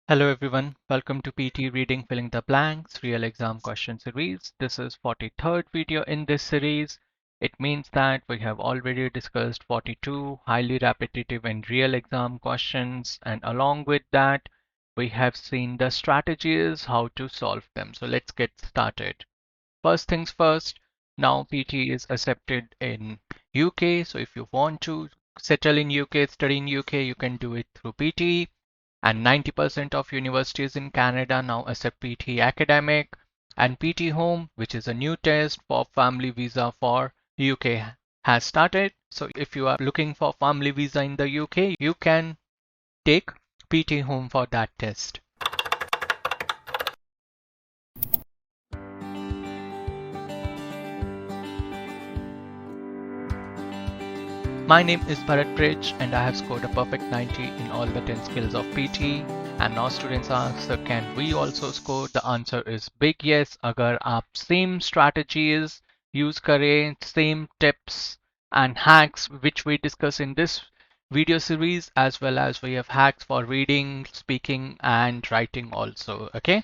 Hello everyone, welcome to PT Reading Filling the Blanks Real Exam Question Series. This is 43rd video in this series. It means that we have already discussed 42 highly repetitive and real exam questions, and along with that we have seen the strategies how to solve them. So let's get started. First things first, now PT is accepted in UK. So if you want to settle in UK, study in UK, you can do it through PT. And 90% of universities in Canada now accept PT Academic and PT Home, which is a new test for family visa for UK has started. So if you are looking for family visa in the UK, you can take PT Home for that test. My name is Bhrat Brij and I have scored a perfect 90 in all the 10 skills of PT. And now students ask, so can we also score? The answer is big yes. अगर आप same strategies use करें, same tips and hacks which we discuss in this video series, as well as we have hacks for reading, speaking and writing also. Okay.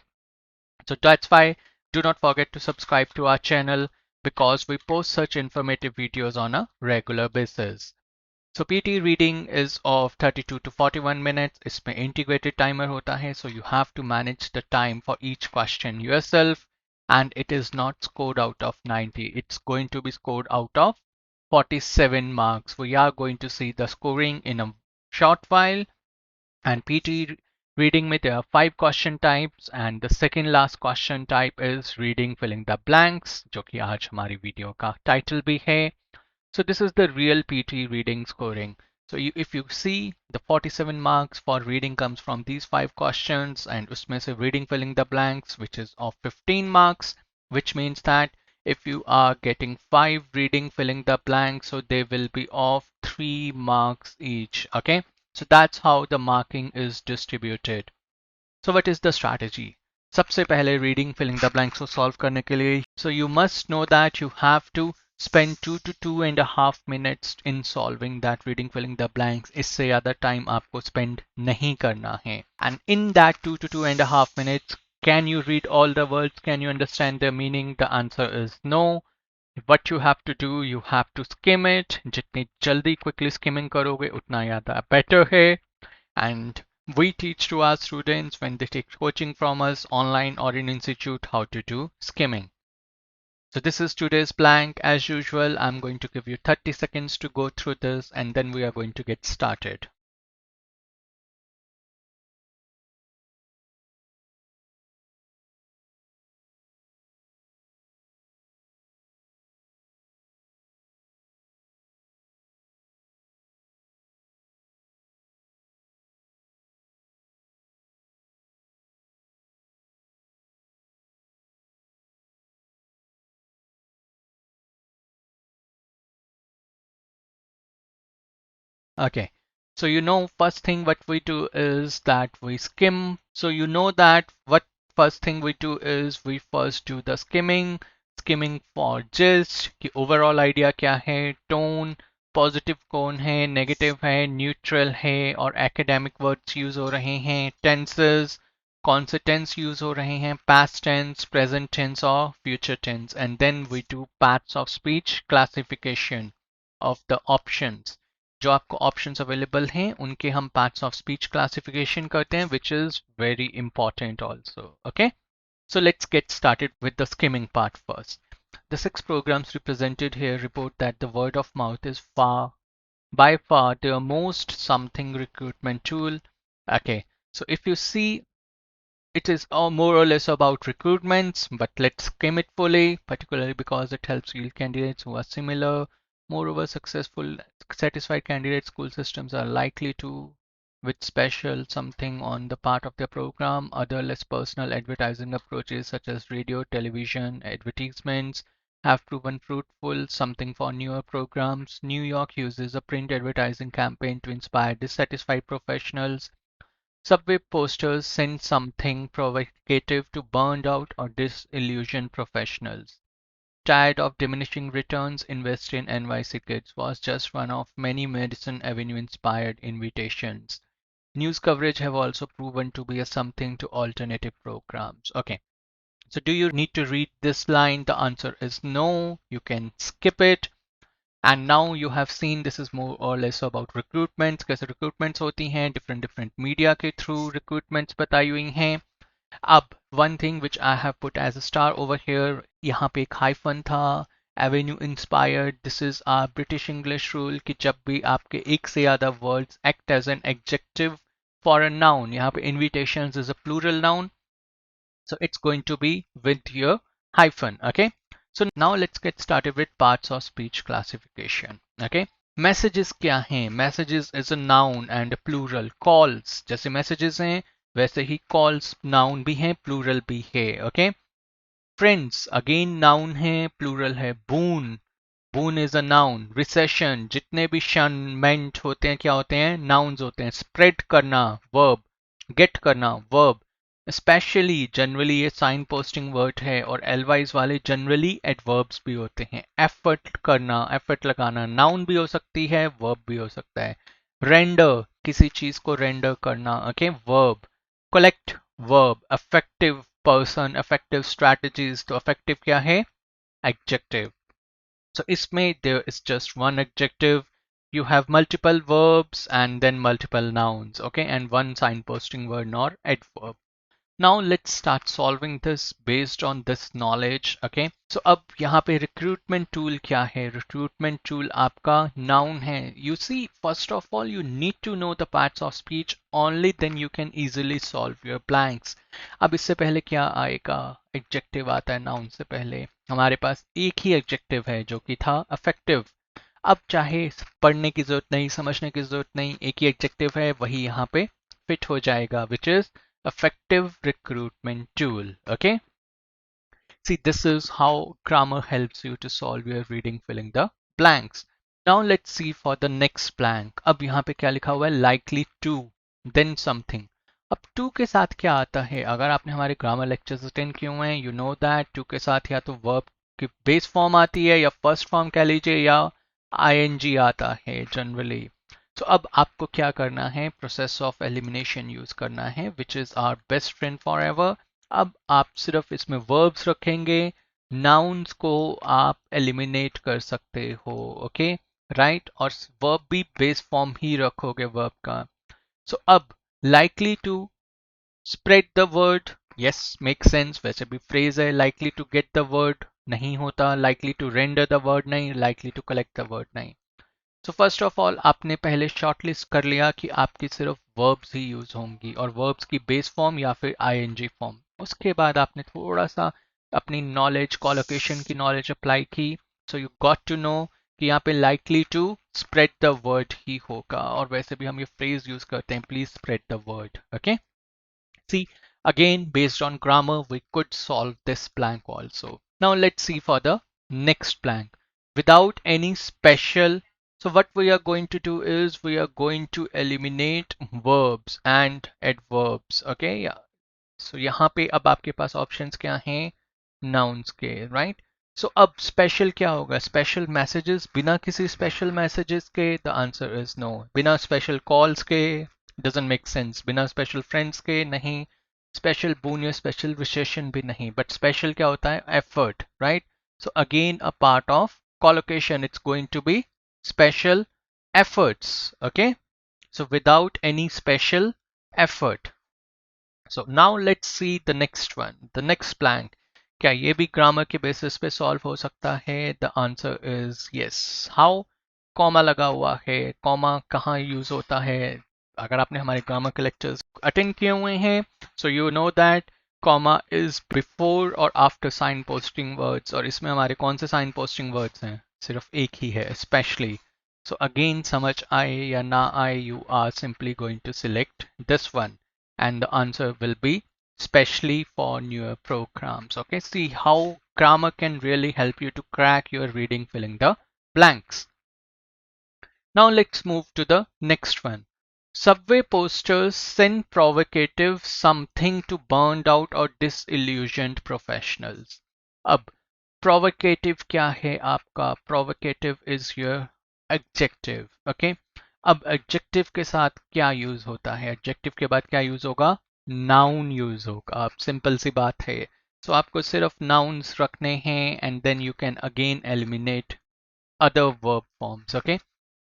So that's why do not forget to subscribe to our channel because we post such informative videos on a regular basis. So PT reading is of 32 to 41 minutes. इसमें integrated timer होता है, so you have to manage the time for each question yourself, and it is not scored out of 90. It's going to be scored out of 47 marks. We are going to see the scoring in a short while. And PT reading में there are 5 question types, and the second last question type is reading filling the blanks, जो कि आज हमारी video का title भी है. So this is the real PT reading scoring. So if you see, the 47 marks for reading comes from these 5 questions, and usme se reading filling the blanks, which is of 15 marks, which means that if you are getting 5 reading filling the blanks, so they will be of 3 marks each. Okay, so that's how the marking is distributed. So what is the strategy? सबसे पहले reading filling the blanks को solve करने के लिए, so you must know that you have to spend 2 to 2.5 minutes in solving that reading filling the blanks. इससे ज़्यादा time आपको spend नहीं करना है. And in that 2 to 2.5 minutes, can you read all the words? Can you understand their meaning? The answer is no. What you have to do, you have to skim it. जितनी जल्दी quickly skimming करोगे उतना ज़्यादा better है. And we teach to our students when they take coaching from us online or in institute how to do skimming. So this is today's blank. As usual, I'm going to give you 30 seconds to go through this and then we are going to get started. Okay, so you know first thing what we do is that we skim. So you know that what first thing we do is we first do the skimming. Skimming for gist कि overall idea क्या है, tone, positive कौन है, negative है, neutral है और academic words use हो रहे हैं, tenses, कौन से tense use हो रहे हैं, past tense, present tense और future tense, and then we do parts of speech classification of the options. जो आपको ऑप्शंस अवेलेबल हैं उनके हम पार्ट्स ऑफ स्पीच क्लासिफिकेशन करते हैं which is very important also. Okay, so let's get started with the skimming part first. The 6 programs represented here report that the word of mouth is by far the most something recruitment tool. Okay, so if you see, it is more or less about recruitments, but let's skim it fully, particularly because it helps yield candidates who are similar. Moreover, successful, satisfied candidate school systems are likely to, with special something on the part of their program, other less personal advertising approaches such as radio, television, advertisements have proven fruitful, something for newer programs. New York uses a print advertising campaign to inspire dissatisfied professionals. Subway posters send something provocative to burned out or disillusioned professionals. Tired of diminishing returns, invest in NYC Kids was just one of many Madison Avenue inspired invitations. News coverage have also proven to be a something to alternative programs. Okay. So do you need to read this line? The answer is no. You can skip it. And now you have seen this is more or less about recruitments. कैसे recruitments होती हैं, different different media के through recruitments बताई हुई हैं. अब one thing which I have put as a star over here, यहाँ पे एक hyphen था, avenue inspired. This is our British English rule कि जब भी आपके एक से ज़्यादा words act as an adjective for a noun, यहाँ पे invitations is a plural noun, so it's going to be with your hyphen. Okay, so now let's get started with parts of speech classification. Okay, messages क्या हैं? Messages is a noun and a plural. Calls जैसे messages हैं वैसे ही calls noun भी हैं, plural भी है. Okay, friends again noun है, plural है. Boon, boon is a noun. Recession, जितने भी शन meant होते हैं क्या होते हैं? Nouns होते हैं. Spread करना verb, get करना verb. स्पेशली जनरली ये साइन पोस्टिंग वर्ड है और एलवाइज वाले जनरली एडवर्ब्स भी होते हैं. एफर्ट करना, एफर्ट लगाना नाउन भी हो सकती है, वर्ब भी हो सकता है. रेंडर, किसी चीज को रेंडर करना. Okay, verb. Collect, verb. Affective person, affective strategies, तो अफेक्टिव क्या है? एडजेक्टिव. So इसमें there is just one adjective. You have multiple verbs and then multiple nouns, okay, and one signposting word nor adverb. Now let's start solving this based on this knowledge. Okay, so अब यहाँ पे recruitment tool क्या है? Recruitment tool आपका noun है. You see, first of all you need to know the parts of speech, only then you can easily solve your blanks. अब इससे पहले क्या आएगा? Adjective आता है noun से पहले. हमारे पास एक ही adjective है जो कि था affective. अब चाहे पढ़ने की जरूरत नहीं, समझने की जरूरत नहीं, एक ही adjective है, वही यहाँ पे fit हो जाएगा, which is effective recruitment tool. Okay, see, this is how grammar helps you to solve your reading filling the blanks. Now let's see for the next blank. अब यहाँ पे क्या लिखा हुआ है? Likely to then something. अब to के साथ क्या आता है? अगर आपने हमारे ग्रामर लेक्चर्स अटेंड किए हुए हैं, यू नो दैट to के साथ या तो वर्ब की बेस फॉर्म आती है या फर्स्ट फॉर्म कह लीजिए या ing आता है जनरली. तो अब आपको क्या करना है? प्रोसेस ऑफ एलिमिनेशन यूज करना है, which is our best friend forever एवर. अब आप सिर्फ इसमें वर्ब्स रखेंगे, नाउन्स को आप एलिमिनेट कर सकते हो. ओके, राइट, और वर्ब भी बेस फॉर्म ही रखोगे वर्ब का. सो अब likely to spread the word, yes, make sense. वैसे भी फ्रेज है. Likely to get the word नहीं होता. Likely to render the word नहीं. Likely to collect the word नहीं. तो फर्स्ट ऑफ ऑल आपने पहले शॉर्टलिस्ट कर लिया कि आपकी सिर्फ वर्ब्स ही यूज होंगी और वर्ब्स की बेस फॉर्म या फिर आईएनजी फॉर्म. उसके बाद आपने थोड़ा सा अपनी नॉलेज, कॉलोकेशन की नॉलेज अप्लाई की. So you got to know कि यहाँ पे likely to spread the word ही होगा, और वैसे भी हम ये फ्रेज यूज करते हैं, please spread the word. Okay, see, again based on grammar we could solve this blank also. Now let's see for the next blank. Without any special, so what we are going to do is we are going to eliminate verbs and adverbs. Okay, yeah. So यहाँ पे अब आपके पास options क्या हैं? Nouns के, right? So अब special क्या होगा? Special messages, बिना किसी special messages के, the answer is no. बिना special calls के, doesn't make sense. बिना special friends के नहीं. Special boon या special recession भी नहीं. But special क्या होता है? Effort, right? So again a part of collocation, it's going to be special efforts. Okay, so without any special effort. So now let's see the next one, the next blank. क्या ये भी grammar के basis पे solve हो सकता है? The answer is yes. How? Comma लगा हुआ है. कॉमा कहाँ यूज होता है? अगर आपने हमारे ग्रामर के लेक्चर्स अटेंड किए हुए हैं, so you know that comma is before और आफ्टर साइन पोस्टिंग वर्ड्स. और इसमें हमारे कौन से साइन पोस्टिंग वर्ड्स हैं? सिर्फ एक ही है, स्पेशली. So again, समझ आए या ना आए, you are simply going to select this one and the answer will be specially for newer programs. Okay, see how grammar can really help you to crack your reading filling the blanks. Now let's move to the next one. Subway posters send provocative something to burned out or disillusioned professionals. अब provocative क्या है आपका? Provocative is your adjective. Okay, अब adjective के साथ क्या use होता है? एडजेक्टिव के बाद क्या यूज होगा? नाउन यूज होगा। अब सिंपल सी बात है। सो आपको सिर्फ नाउन्स रखने हैं and then you can again eliminate other verb forms. Okay,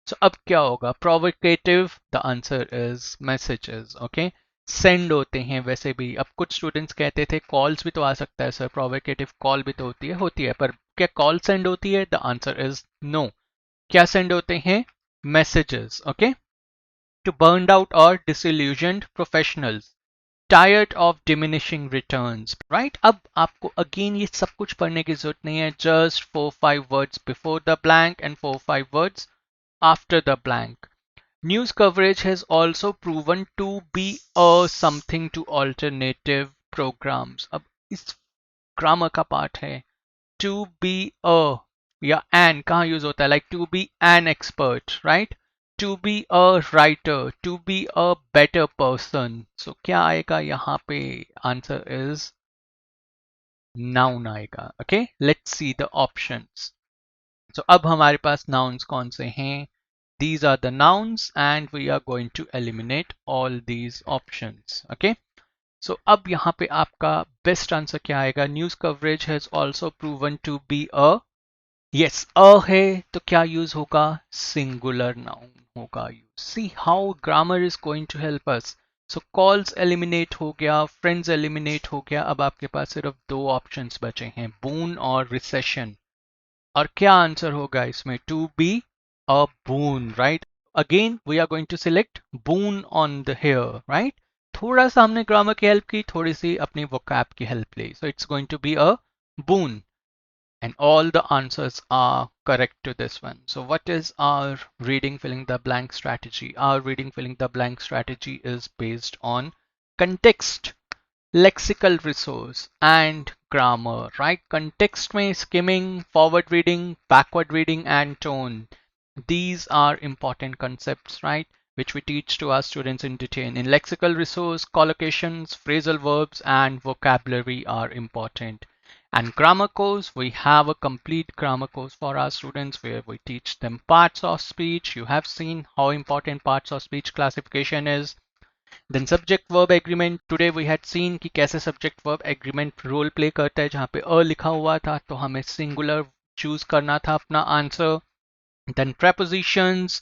so अब क्या होगा? Provocative, the answer is messages. Okay, send होते हैं वैसे भी। अब कुछ स्टूडेंट्स कहते थे कॉल्स भी तो आ सकता है सर, प्रोवोकेटिव कॉल भी तो होती है, पर क्या कॉल सेंड होती है? The answer is no. क्या सेंड होते हैं? Messages. Okay, to burned out or disillusioned professionals, tired of diminishing returns, right? अब आपको अगेन ये सब कुछ पढ़ने की जरूरत नहीं है, just 4-5 words before the blank and 4-5 words after the blank. News coverage has also proven to be a something to alternative programs. अब इस ग्रामर का पार्ट है। To be a या an कहाँ यूज होता है? Like to be an expert, right? To be a writer, to be a better person. So क्या आएगा यहाँ पे? Answer is noun आएगा। Okay, let's see the options. So अब हमारे पास nouns कौन से हैं? These are the nouns and we are going to eliminate all these options. Okay, so अब यहाँ पे आपका बेस्ट आंसर क्या आएगा? News coverage has also proven to be a, yes a है तो क्या यूज होगा? सिंगुलर नाउन होगा use. See how grammar is going to help us. So calls eliminate हो गया, फ्रेंड्स एलिमिनेट हो गया। अब आपके पास सिर्फ दो ऑप्शंस बचे हैं, बून और रिसेशन। और क्या आंसर होगा इसमें? To be a boon, right? Again we are going to select boon on the here, right? थोड़ा सा हमने ग्रामर की हेल्प की, थोड़ी सी अपनी वोकैब की हेल्प ली, so it's going to be a boon. And all the answers are correct to this one. So what is our reading filling the blank strategy? Our reading filling the blank strategy is based on context, lexical resource and grammar, right? Context में skimming, forward reading, backward reading and tone. These are important concepts, right? Which we teach to our students in detail. In lexical resource, collocations, phrasal verbs and vocabulary are important. And grammar course, we have a complete grammar course for our students where we teach them parts of speech. You have seen how important parts of speech classification is. Then subject verb agreement, today we had seen कि कैसे subject verb agreement role play करता है। जहाँ पे अ लिखा हुआ था तो हमें singular choose करना था अपना answer. Then prepositions,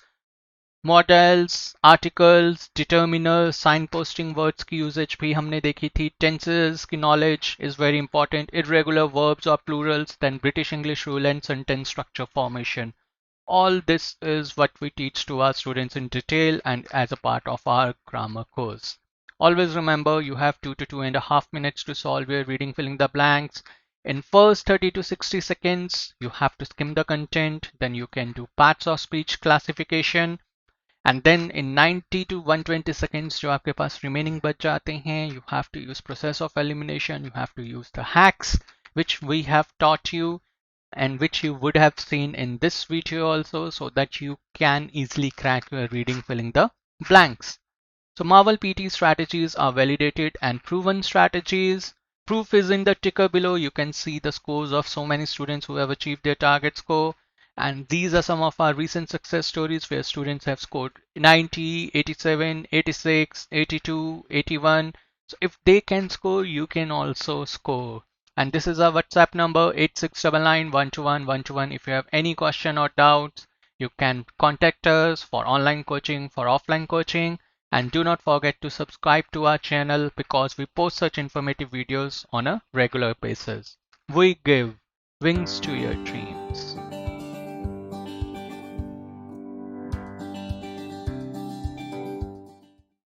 modals, articles, determiners, signposting words की usage भी हमने देखी थी. Tenses की knowledge is very important. Irregular verbs or plurals, then British English rule and sentence structure formation. All this is what we teach to our students in detail and as a part of our grammar course. Always remember, you have 2 to 2.5 minutes to solve your reading filling the blanks. In first 30 to 60 seconds, you have to skim the content, then you can do parts of speech classification. And then in 90 to 120 seconds जो आपके पास remaining बच जाते हैं, you have to use process of elimination, you have to use the hacks which we have taught you and which you would have seen in this video also, so that you can easily crack your reading filling the blanks. So Marvel PTE strategies are validated and proven strategies. Proof is in the ticker below. You can see the scores of so many students who have achieved their target score. And these are some of our recent success stories where students have scored 90, 87, 86, 82, 81. So if they can score, you can also score. And this is our WhatsApp number 8699121121. If you have any question or doubts, you can contact us for online coaching, for offline coaching. And do not forget to subscribe to our channel because we post such informative videos on a regular basis. We give wings to your dreams.